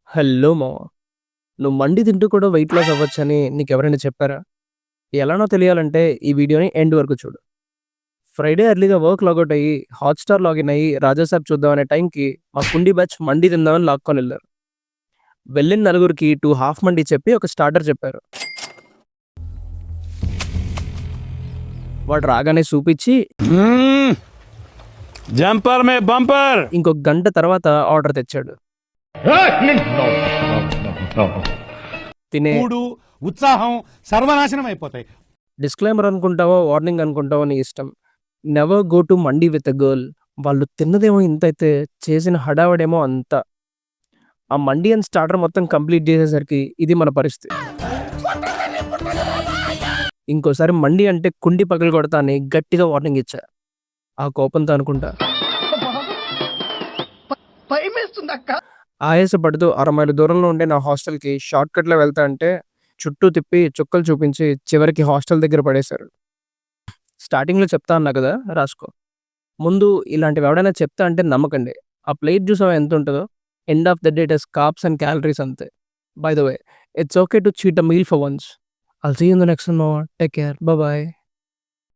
Hello మామ. నువ్వు మండి తింటూ కూడా వెయిట్ లాస్ అవ్వచ్చని నీకెవరైనా చెప్పారా? ఎలానో తెలియాలంటే ఈ వీడియోని ఎండ్ వరకు చూడు. ఫ్రైడే ఎర్లీగా వర్క్ లాగౌట్ అయ్యి, హాట్‌స్టార్ లాగిన్ అయ్యి 'రాజాసాబ్' చూద్దాం అనే టైంకి మా కుండీ బ్యాచ్ మండి తిందామని లాక్కొనెళ్లారు. వెళ్ళిన నలుగురికి 2 హాఫ్ మండి చెప్పి ఒక స్టార్టర్ చెప్పారు. వాడు రాగానే సూప్ ఇచ్చి జంపర్ మే బంపర్ ఇంకొక గంట తర్వాత ఆర్డర్ తెచ్చాడు. తినే మూడు ఉత్సాహం సర్వనాశనం అయిపోతాయి. డిస్క్లైమర్ అనుకుంటావో, వార్నింగ్ అనుకుంటావో నీ ఇష్టం. Never go to mandi with a girl. వాళ్ళు తిన్నదేమో ఇంతైతే చేసిన హడావిడేమో అంత. ఆ మండి అండ్ స్టార్టర్ మొత్తం కంప్లీట్ చేసేసరికి ఇది మన పరిస్థితి. ఇంకోసారి మండి అంటే కుండి పగలగొడతా అని గట్టిగా వార్నింగ్ ఇచ్చా. ఆ కోపంతో అనుకుంటా ఆయాసపడుతూ 6 మైళ్ళ దూరంలో ఉండే నా హాస్టల్‌కి షార్ట్‌కట్‌లో వెళ్తా అంటే చుట్టూ తిప్పి చుక్కలు చూపించి చివరికి హాస్టల్ దగ్గర పడేశారు. స్టార్టింగ్‌లో చెప్తా అన్నా కదా! రాసుకో. ముందు ఇలాంటివి ఎవడైనా చెప్తా అంటే నమ్మకండి. ఆ ప్లేట్ చూసావా ఎంతుంటదో? End of the day it has carbs and calories అంతే. By the way, it's okay to cheat a meal for once. I'll see you in the next one మామ. Take care. Bye by.